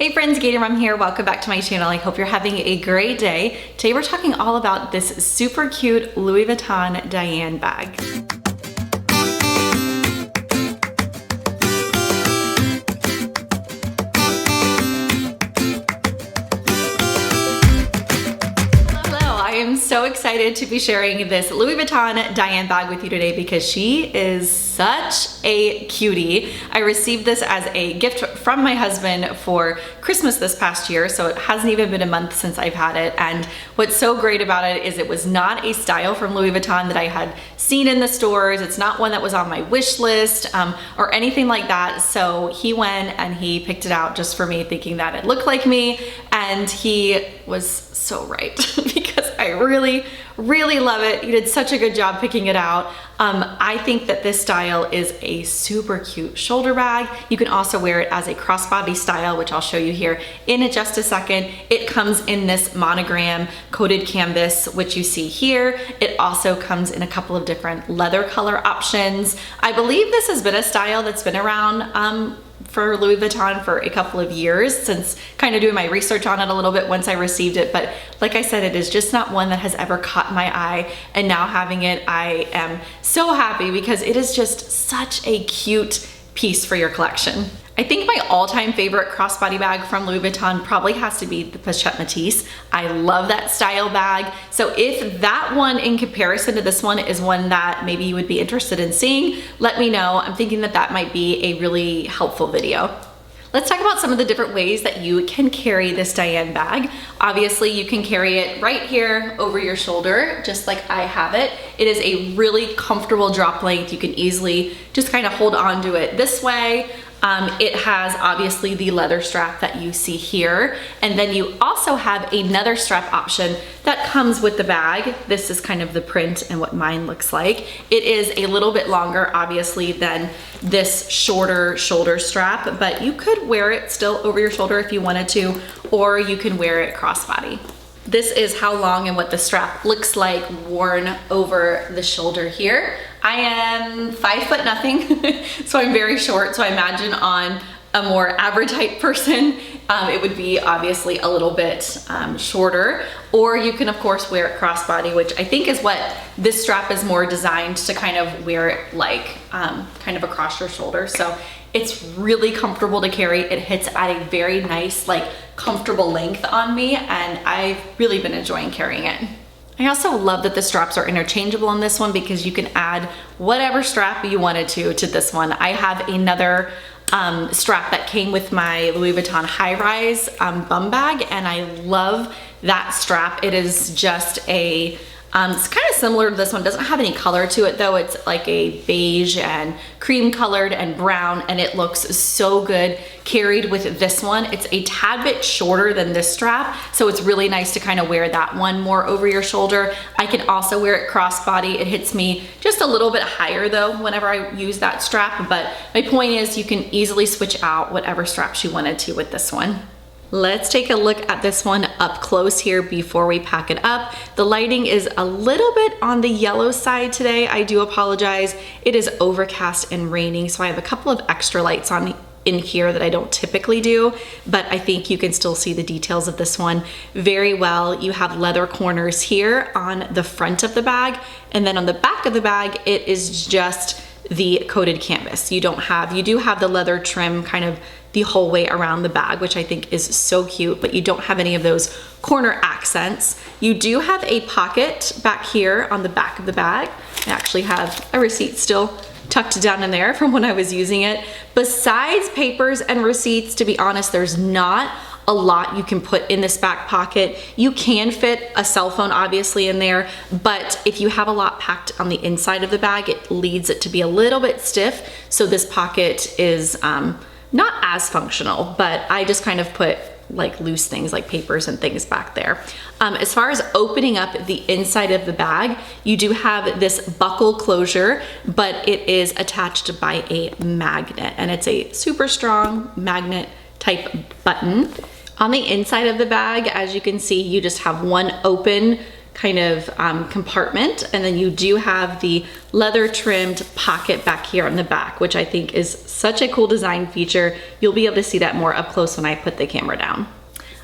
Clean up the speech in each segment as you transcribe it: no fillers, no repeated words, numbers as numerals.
Hey friends, GATORMOM here. Welcome back to my channel. I hope you're having a great day. Today we're talking all about this super cute Louis Vuitton DIANE bag. I am so excited to be sharing this Louis Vuitton DIANE bag with you today because she is such a cutie. I received this as a gift from my husband for Christmas this past year, so it hasn't even been a month since I've had it. And what's so great about it is it was not a style from Louis Vuitton that I had seen in the stores. It's not one that was on my wish list or anything like that. So he went and he picked it out just for me, thinking that it looked like me, and he was so right because I really love it. He did such a good job picking it out. I think that this style is a super cute shoulder bag. You can also wear it as a crossbody style, which I'll show you here in just a second. It comes in this monogram coated canvas, which you see here. It also comes in a couple of different leather color options. I believe this has been a style that's been around for Louis Vuitton for a couple of years, since kind of doing my research on it a little bit once I received it. But like I said, it is just not one that has ever caught my eye, and now having it, I am so happy because it is just such a cute piece for your collection. I think my all-time favorite crossbody bag from Louis Vuitton probably has to be the Pochette Métis. I love that style bag. So if that one in comparison to this one is one that maybe you would be interested in seeing, let me know. I'm thinking that that might be a really helpful video. Let's talk about some of the different ways that you can carry this DIANE bag. Obviously, you can carry it right here over your shoulder, just like I have it. It is a really comfortable drop length. You can easily just kind of hold on to it this way. It has obviously the leather strap that you see here, and then you also have another strap option that comes with the bag. This is kind of the print and what mine looks like. It is a little bit longer, obviously, than this shorter shoulder strap, but you could wear it still over your shoulder if you wanted to, or you can wear it crossbody. This is how long and what the strap looks like worn over the shoulder here. I am 5 foot nothing, so I'm very short. So I imagine on a more average height person, it would be obviously a little bit shorter. Or you can of course wear it crossbody, which I think is what this strap is more designed to kind of wear it like kind of across your shoulder. So it's really comfortable to carry. It hits at a very nice, like comfortable length on me, and I've really been enjoying carrying it. I also love that the straps are interchangeable on this one because you can add whatever strap you wanted to this one. I have another strap that came with my Louis Vuitton high-rise bum bag, and I love that strap. It is just a it's kind of similar to this one. It doesn't have any color to it though. It's like a beige and cream colored and brown, and it looks so good carried with this one. It's a tad bit shorter than this strap, so it's really nice to kind of wear that one more over your shoulder. I can also wear it crossbody. It hits me just a little bit higher though whenever I use that strap, but my point is you can easily switch out whatever straps you wanted to with this one. Let's take a look at this one up close here before we pack it up. The lighting is a little bit on the yellow side today. I do apologize. It is overcast and raining, so I have a couple of extra lights on in here that I don't typically do, but I think you can still see the details of this one very well. You have leather corners here on the front of the bag, and then on the back of the bag, it is just the coated canvas. You do have the leather trim kind of the whole way around the bag, which I think is so cute, but you don't have any of those corner accents. You do have a pocket back here on the back of the bag. I actually have a receipt still tucked down in there from when I was using it. Besides papers and receipts, to be honest, there's not a lot you can put in this back pocket. You can fit a cell phone obviously in there, but if you have a lot packed on the inside of the bag, it leads it to be a little bit stiff. So this pocket is not as functional, but I just kind of put like loose things like papers and things back there. As far as opening up the inside of the bag, you do have this buckle closure, but it is attached by a magnet, and it's a super strong magnet type button. On the inside of the bag, as you can see, you just have one open kind of compartment, and then you do have the leather trimmed pocket back here on the back, which I think is such a cool design feature. You'll be able to see that more up close when I put the camera down.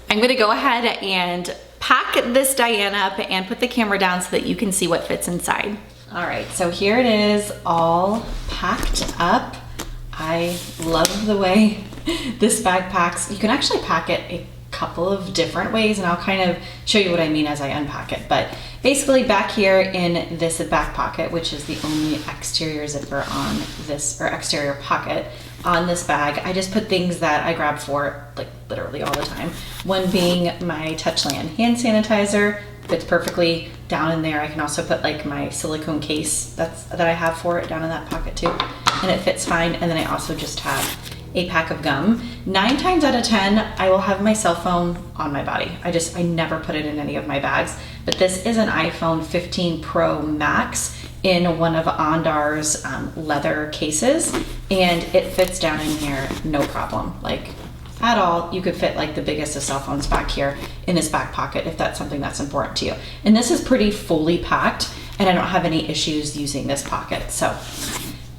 I'm gonna go ahead and pack this DIANE up and put the camera down so that you can see what fits inside. All right, so here it is all packed up. I love the way this bag packs. You can actually pack it a couple of different ways, and I'll kind of show you what I mean as I unpack it. But basically back here in this back pocket, which is the only exterior zipper on this, or exterior pocket on this bag, I just put things that I grab for like literally all the time. One being my Touchland hand sanitizer, fits perfectly down in there. I can also put like my silicone case that I have for it down in that pocket too, and it fits fine. And then I also just have a pack of gum. 9 times out of 10, I will have my cell phone on my body. I never put it in any of my bags, but this is an iPhone 15 Pro Max in one of Ondar's leather cases, and it fits down in here no problem, like at all. You could fit like the biggest of cell phones back here in this back pocket if that's something that's important to you. And this is pretty fully packed, and I don't have any issues using this pocket. So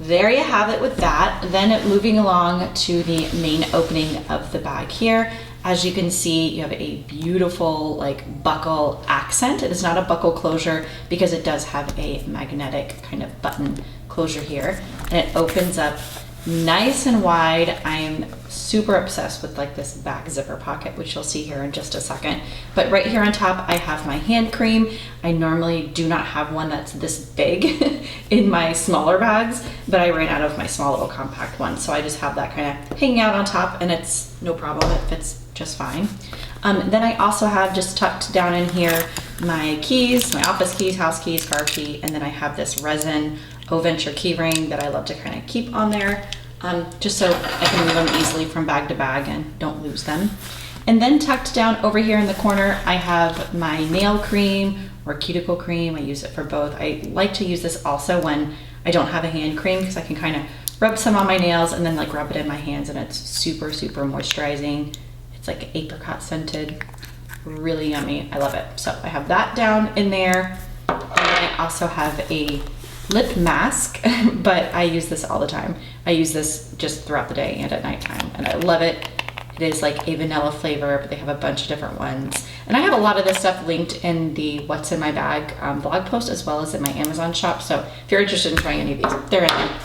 there you have it with that. Then moving along to the main opening of the bag here. As you can see, you have a beautiful like buckle accent. It is not a buckle closure because it does have a magnetic kind of button closure here, and it opens up nice and wide. I am super obsessed with like this back zipper pocket, which you'll see here in just a second. But right here on top, I have my hand cream. I normally do not have one that's this big in my smaller bags, but I ran out of my small little compact one. So I just have that kind of hanging out on top, and it's no problem. It fits just fine. Then I also have just tucked down in here my keys, my office keys, house keys, car key, and then I have this resin O-Venture key ring that I love to kind of keep on there, just so I can move them easily from bag to bag and don't lose them. And then tucked down over here in the corner, I have my nail cream or cuticle cream. I use it for both. I like to use this also when I don't have a hand cream, because I can kind of rub some on my nails and then like rub it in my hands, and it's super, super moisturizing. It's like apricot scented, really yummy. I love it. So I have that down in there. And then I also have a lip mask, but I use this all the time. I use this just throughout the day and at nighttime, and I love it. It is like a vanilla flavor, but they have a bunch of different ones. And I have a lot of this stuff linked in the What's in My Bag blog post, as well as in my Amazon shop. So if you're interested in trying any of these, they're in there.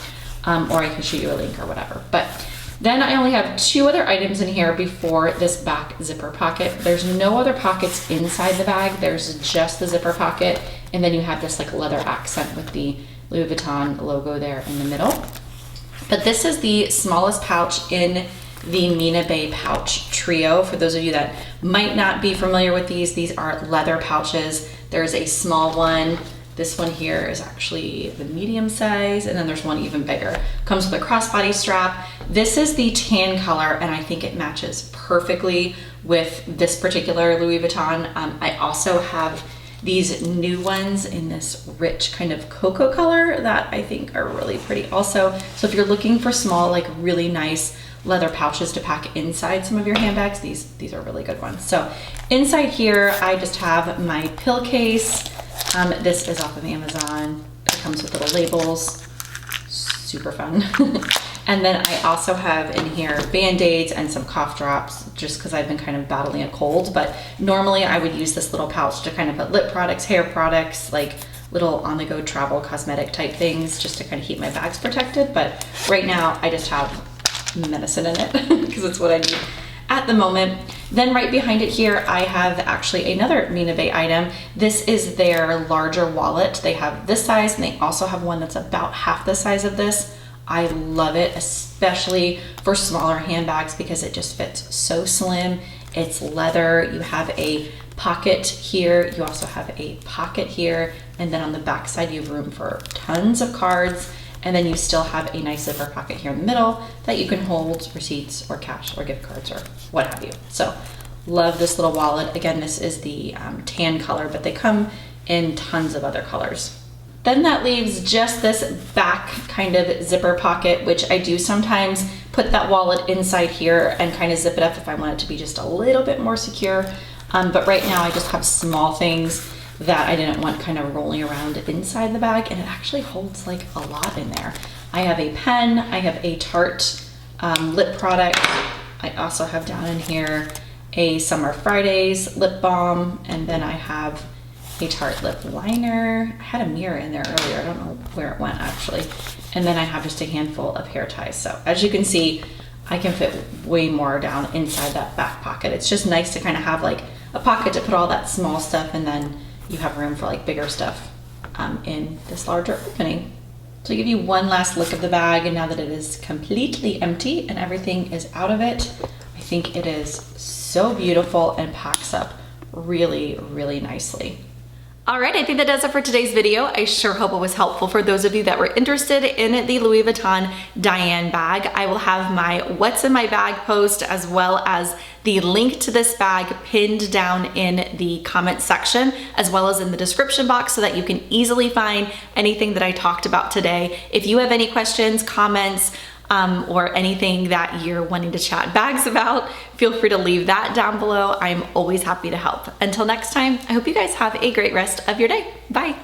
Or I can shoot you a link or whatever. But then I only have 2 other items in here before this back zipper pocket. There's no other pockets inside the bag. There's just the zipper pocket. And then you have this like leather accent with the Louis Vuitton logo there in the middle. But this is the smallest pouch in the Mina Bay pouch trio. For those of you that might not be familiar with these are leather pouches. There's a small one. This one here is actually the medium size, and then there's one even bigger. Comes with a crossbody strap. This is the tan color, and I think it matches perfectly with this particular Louis Vuitton. I also have these new ones in this rich kind of cocoa color that I think are really pretty also. So if you're looking for small, like really nice leather pouches to pack inside some of your handbags, these are really good ones. So inside here, I just have my pill case. This is off of Amazon. It comes with little labels, super fun. And then I also have in here Band-Aids and some cough drops, just because I've been kind of battling a cold. But normally I would use this little pouch to kind of put lip products, hair products, like little on-the-go travel cosmetic type things, just to kind of keep my bags protected. But right now I just have medicine in it because it's what I need at the moment. Then right behind it here, I have actually another Mina Bay item. This is their larger wallet. They have this size, and they also have one that's about half the size of this. I love it, especially for smaller handbags, because it just fits so slim. It's leather. You have a pocket here. You also have a pocket here. And then on the back side, you have room for tons of cards. And then you still have a nice zipper pocket here in the middle that you can hold receipts or cash or gift cards or what have you. So love this little wallet. Again, this is the tan color, but they come in tons of other colors. Then that leaves just this back kind of zipper pocket, which I do sometimes put that wallet inside here and kind of zip it up if I want it to be just a little bit more secure. But right now I just have small things that I didn't want kind of rolling around inside the bag, and it actually holds like a lot in there. I have a pen, I have a Tarte lip product. I also have down in here a Summer Fridays lip balm, and then I have a Tarte lip liner. I had a mirror in there earlier, I don't know where it went actually. And then I have just a handful of hair ties. So as you can see, I can fit way more down inside that back pocket. It's just nice to kind of have like a pocket to put all that small stuff, and then you have room for like bigger stuff in this larger opening. So to give you one last look of the bag, and now that it is completely empty and everything is out of it, I think it is so beautiful and packs up really, really nicely. All right, I think that does it for today's video. I sure hope it was helpful for those of you that were interested in the Louis Vuitton DIANE bag. I will have my what's in my bag post as well as the link to this bag pinned down in the comment section as well as in the description box so that you can easily find anything that I talked about today. If you have any questions, comments, or anything that you're wanting to chat bags about, feel free to leave that down below. I'm always happy to help. Until next time, I hope you guys have a great rest of your day. Bye.